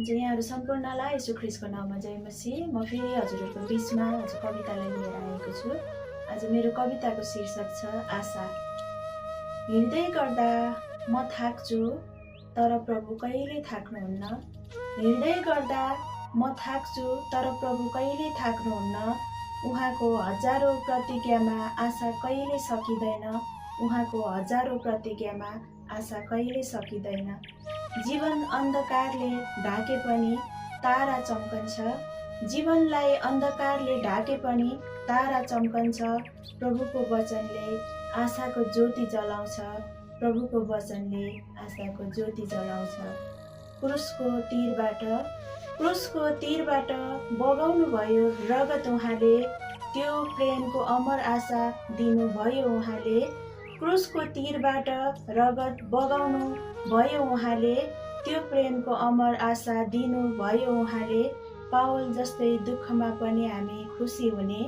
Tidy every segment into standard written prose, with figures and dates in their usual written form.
यहाँहरू सम्पूर्णलाई यीशु ख्रीष्टको नाममा जय मसीह। म फेरि हजुरहरूको बीचमा आज कवितालाई लिएर आएको छु। आज मेरो कविताको शीर्षक छ आशा। हिँड्दै गर्दा म थाक्छु तर प्रभु कहिले थाक्नुहुन्न। हिँड्दै गर्दा म थाक्छु तर प्रभु कहिले थाक्नुहुन्न। उहाँको हजारौं प्रतिज्ञामा आशा कहिले सकिँदैन। उहाँको हजारौं प्रतिज्ञामा आशा कहिले सकिँदैन। जीवन अन्धकारले ढाके पनि तारा चम्कन्छ। जीवनलाई अन्धकारले ढाके पनि तारा चम्कन्छ। प्रभुको वचनले आशाको ज्योति जलाउँछ। प्रभुको वचनले आशाको ज्योति जलाउँछ। क्रुसको तीरबाट बगाउनु भयो रगत उहाँले। त्यो प्रेमको अमर आशा दिनुभयो उहाँले। क्रुसको तीरबाट रगत बगाउनु भयो उहाँले। त्यो प्रेमको अमर आशा दिनुभयो उहाँले। पावल जस्तै दुःखमा पनि हामी खुसी हुने।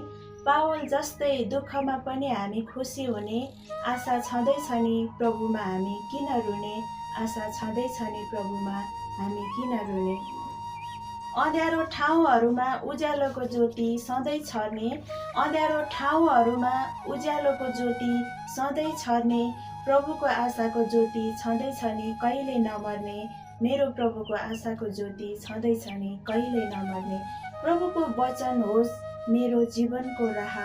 पावल जस्तै दुःखमा पनि हामी खुसी हुने। आशा छँदैछ नि प्रभुमा हामी किन रुने। आशा छँदैछ नि प्रभुमा हामी किन रुने। अँध्यारो ठाउँहरूमा उज्यालोको ज्योति सधैँ छर्ने। अँध्यारो ठाउँहरूमा उज्यालोको ज्योति सधैँ छर्ने। प्रभुको आशाको ज्योति छँदैछ नि कहिले नमर्ने। मेरो प्रभुको आशाको ज्योति छँदैछ नि कहिले नमर्ने। प्रभुको वचन होस् मेरो जीवनको राह।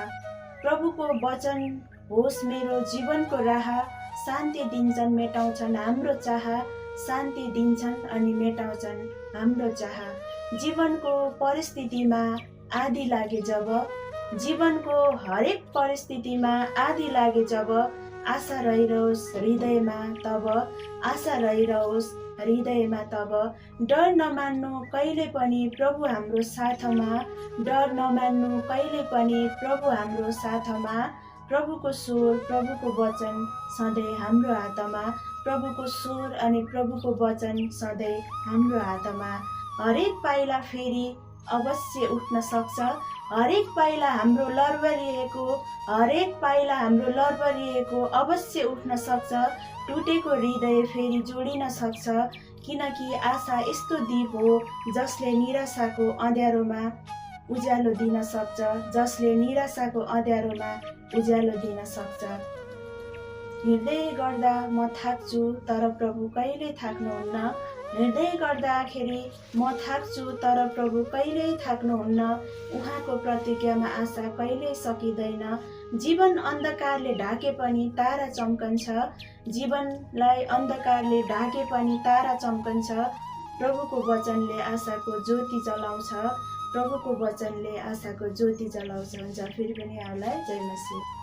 प्रभुको वचन होस् मेरो जीवनको राह। शान्ति दिन्छन् मेटाउँछन् हाम्रो चाह। शान्ति दिन्छन् अनि मेटाउँछन् हाम्रो चाह। जीवनको परिस्थितिमा आधी लागे जब। जीवनको हरेक परिस्थितिमा आधी लागे जब। आशा रहिरहोस् हृदयमा तब। आशा रहिरहोस् हृदयमा तब। डर नमान्नु कहिले पनि प्रभु हाम्रो साथमा। डर नमान्नु कहिले पनि प्रभु हाम्रो साथमा। प्रभुको स्वर प्रभुको वचन सधैँ हाम्रो हातमा। प्रभुको स्वर अनि प्रभुको वचन सधैँ हाम्रो हातमा। हरेक पाइला फेरि अवश्य उठ्न सक्छ। हरेक पाइला हाम्रो लरबरिएको। हरेक पाइला हाम्रो लरबरिएको अवश्य उठ्न सक्छ। टुटेको हृदय फेरि जोडिन सक्छ। किनकि आशा यस्तो दीप हो जसले निराशाको अँध्यारोमा उज्यालो दिन सक्छ। जसले निराशाको अँध्यारोमा उज्यालो दिन सक्छ। हिँड्दै गर्दा म थाक्छु तर प्रभु कहिले थाक्नुहुन्न। हिँड्दै गर्दाखेरि म थाक्छु तर प्रभु कहिल्यै थाक्नुहुन्न। उहाँको प्रतिज्ञामा आशा कहिल्यै सकिँदैन। जीवन अन्धकारले ढाके पनि तारा चम्कन्छ। जीवनलाई अन्धकारले ढाके पनि तारा चम्कन्छ। प्रभुको वचनले आशाको ज्योति जलाउँछ। प्रभुको वचनले आशाको ज्योति जलाउँछ। हुन्छ फेरि पनि यहाँलाई जय मसीह।